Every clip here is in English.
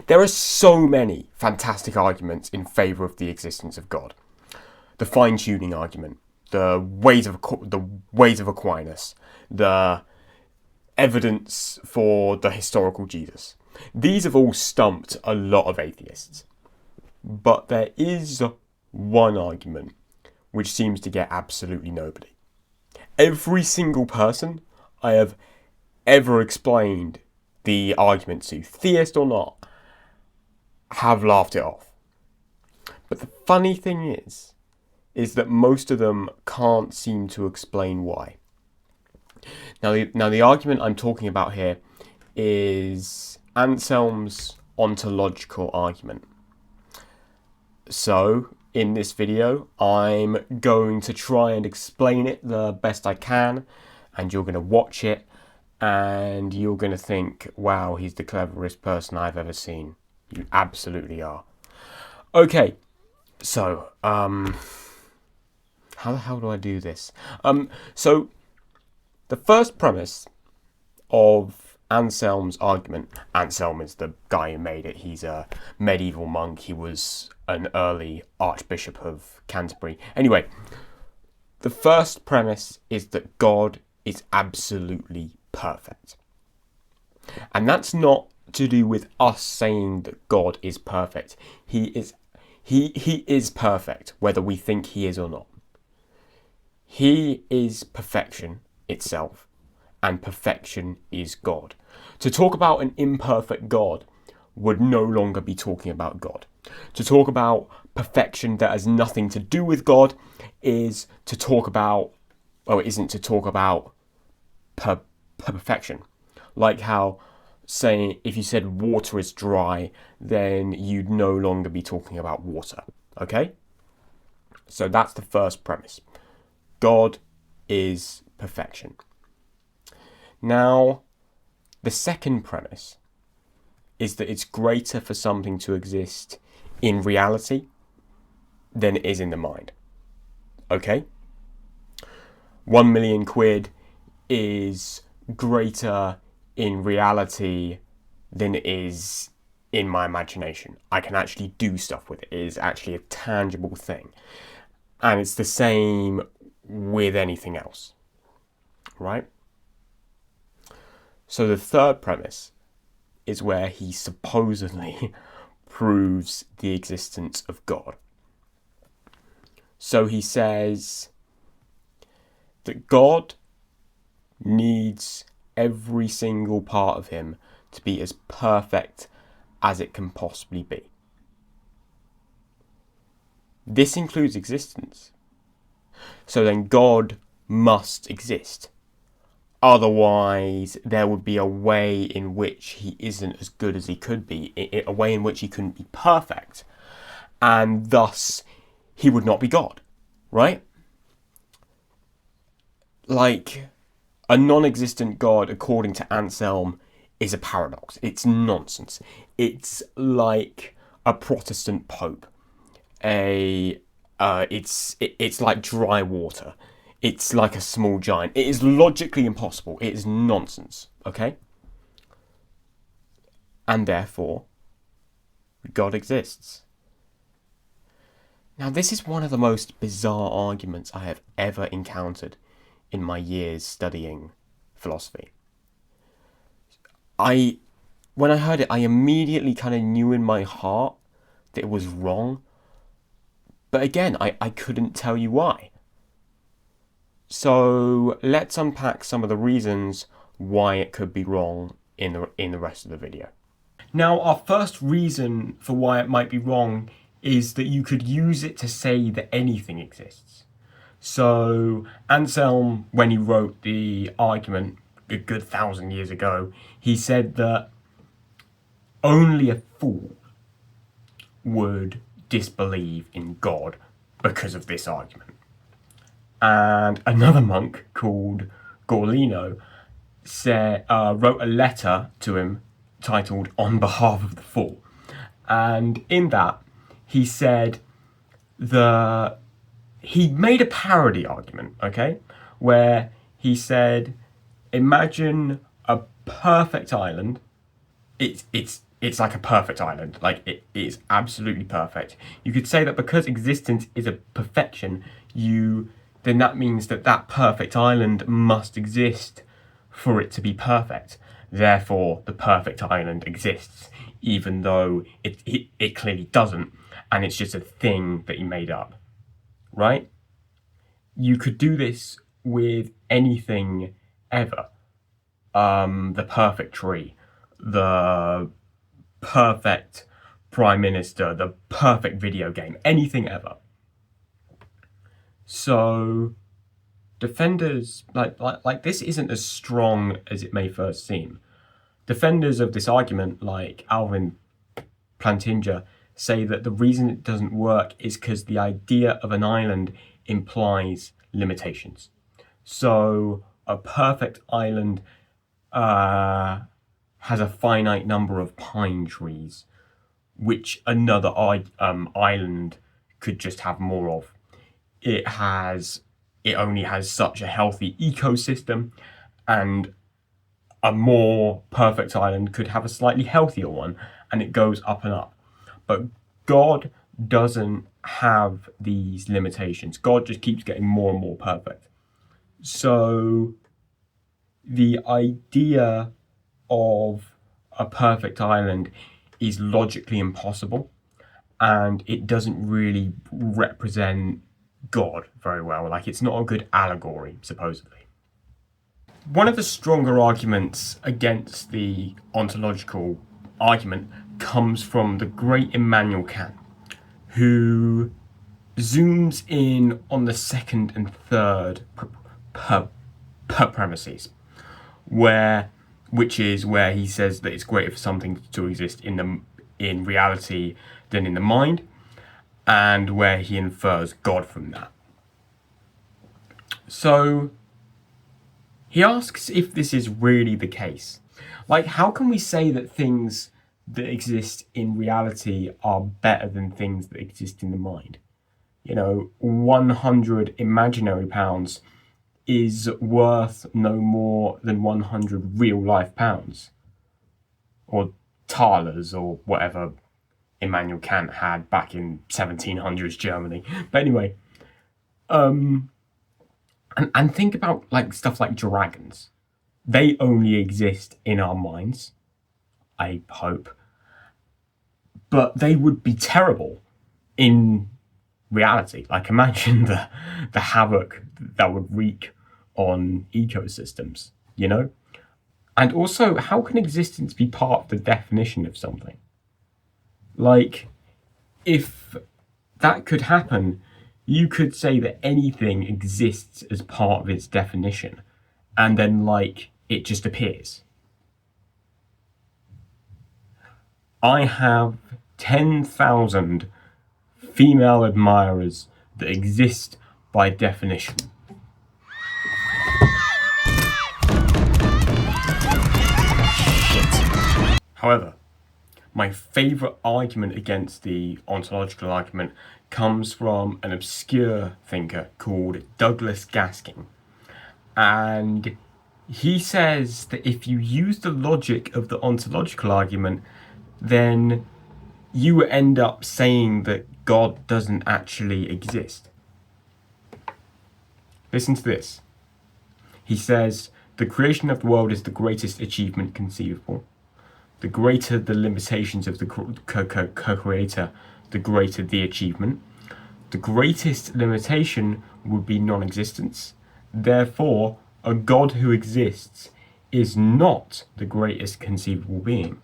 There are so many fantastic arguments in favour of the existence of God. The fine-tuning argument, the ways of Aquinas, the evidence for the historical Jesus. These have all stumped a lot of atheists. But there is one argument which seems to get absolutely nobody. Every single person I have ever explained the argument to, theist or not, have laughed it off. But the funny thing is that most of them can't seem to explain why. Now the argument I'm talking about here is Anselm's ontological argument. So, in this video, I'm going to try and explain it the best I can, and you're going to watch it, and you're going to think, wow, he's the cleverest person I've ever seen. You absolutely are. Okay, so, how the hell do I do this? So, the first premise of Anselm's argument. Anselm is the guy who made it. He's a medieval monk. He was an early Archbishop of Canterbury. Anyway, the first premise is that God is absolutely perfect. And that's not to do with us saying that God is perfect. He is perfect, whether we think he is or not. He is perfection itself, and perfection is God. To talk about an imperfect God would no longer be talking about God. To talk about perfection that has nothing to do with God is to talk about, well, it isn't to talk about perfection. Like how saying, if you said water is dry, then you'd no longer be talking about water. Okay? So that's the first premise. God is perfection. Now, the second premise is that it's greater for something to exist in reality than it is in the mind. Okay? 1 million quid is greater in reality than it is in my imagination. I can actually do stuff with it. It is actually a tangible thing. And it's the same with anything else. Right? So the third premise is where he supposedly proves the existence of God. So he says that God needs every single part of him to be as perfect as it can possibly be. This includes existence. So then God must exist. Otherwise, there would be a way in which he isn't as good as he could be, a way in which he couldn't be perfect, and thus he would not be God, right? Like, a non-existent God, according to Anselm, is a paradox. It's nonsense. It's like a Protestant pope. It's like dry water. It's like a small giant. It is logically impossible. It is nonsense, okay? And therefore, God exists. Now, this is one of the most bizarre arguments I have ever encountered in my years studying philosophy. When I heard it, I immediately kind of knew in my heart that it was wrong. But again, I couldn't tell you why. So let's unpack some of the reasons why it could be wrong in the rest of the video. Now, our first reason for why it might be wrong is that you could use it to say that anything exists. So Anselm, when he wrote the argument a good 1,000 years ago, he said that only a fool would disbelieve in God because of this argument. And another monk called Gorlino wrote a letter to him titled On Behalf of the Fool. And in that, he said he made a parody argument, okay? Where he said, imagine a perfect island. It's it's like a perfect island. Like it is absolutely perfect. You could say that because existence is a perfection, then that means that that perfect island must exist for it to be perfect. Therefore, the perfect island exists, even though it clearly doesn't, and it's just a thing that you made up, right? You could do this with anything ever. The perfect tree, the perfect prime minister, the perfect video game, anything ever. So defenders like this isn't as strong as it may first seem. Defenders of this argument, like Alvin Plantinga, say that the reason it doesn't work is because the idea of an island implies limitations. So a perfect island has a finite number of pine trees, which another island could just have more of. It only has such a healthy ecosystem, and a more perfect island could have a slightly healthier one, and it goes up and up. But God doesn't have these limitations. God just keeps getting more and more perfect. So the idea of a perfect island is logically impossible, and it doesn't really represent God very well. Like, it's not a good allegory, supposedly. One of the stronger arguments against the ontological argument comes from the great Immanuel Kant, who zooms in on the second and third premises, which is where he says that it's greater for something to exist in reality than in the mind, and where he infers God from that. So he asks if this is really the case. Like, how can we say that things that exist in reality are better than things that exist in the mind? 100 imaginary pounds is worth no more than 100 real life pounds, or thalers, or whatever Immanuel Kant had back in 1700s Germany. But anyway, and think about like stuff like dragons. They only exist in our minds, I hope, but they would be terrible in reality. Like, imagine the havoc that would wreak on ecosystems, And also, how can existence be part of the definition of something? Like, if that could happen, you could say that anything exists as part of its definition, and then, like, it just appears. I have 10,000 female admirers that exist by definition. Shit. However, my favourite argument against the ontological argument comes from an obscure thinker called Douglas Gaskin. And he says that if you use the logic of the ontological argument, then you end up saying that God doesn't actually exist. Listen to this. He says, the creation of the world is the greatest achievement conceivable. The greater the limitations of the co-creator, the greater the achievement. The greatest limitation would be non-existence. Therefore, a God who exists is not the greatest conceivable being.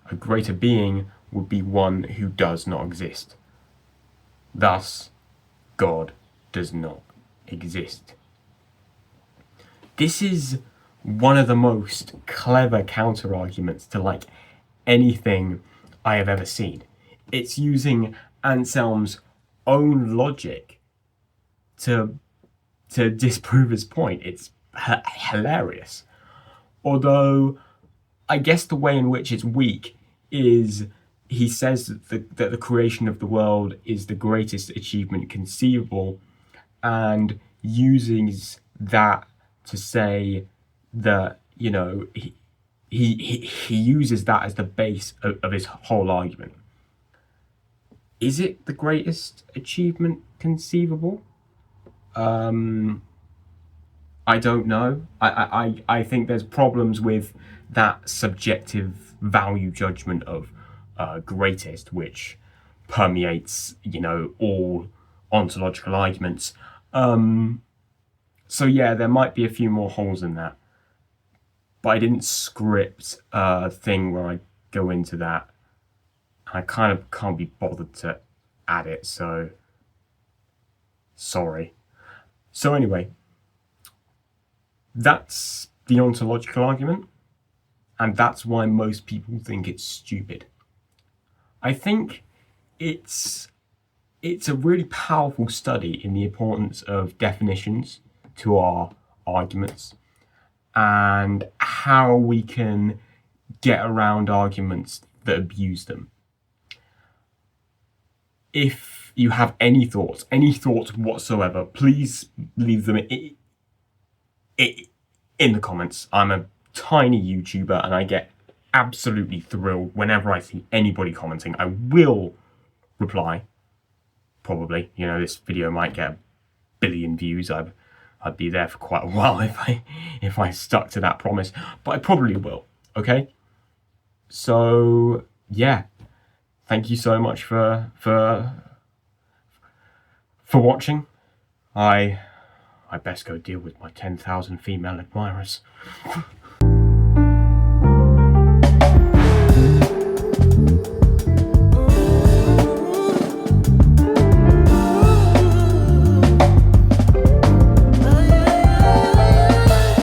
A greater being would be one who does not exist. Thus, God does not exist. This is one of the most clever counter-arguments to like anything I have ever seen. It's using Anselm's own logic to disprove his point. It's hilarious. Although, I guess the way in which it's weak is he says that the creation of the world is the greatest achievement conceivable, and uses that to say that, he uses that as the base of his whole argument. Is it the greatest achievement conceivable? I don't know. I think there's problems with that subjective value judgment of greatest, which permeates, all ontological arguments. So yeah, there might be a few more holes in that, but I didn't script a thing where I go into that. I kind of can't be bothered to add it, so sorry. So anyway, that's the ontological argument, and that's why most people think it's stupid. I think it's a really powerful study in the importance of definitions to our arguments and how we can get around arguments that abuse them. If you have any thoughts whatsoever, please leave them in the comments. I'm a tiny YouTuber and I get absolutely thrilled whenever I see anybody commenting. I will reply, probably. This video might get 1 billion views. I'd be there for quite a while if I stuck to that promise, but I probably will. Okay, so yeah, thank you so much for watching. I best go deal with my 10,000 female admirers.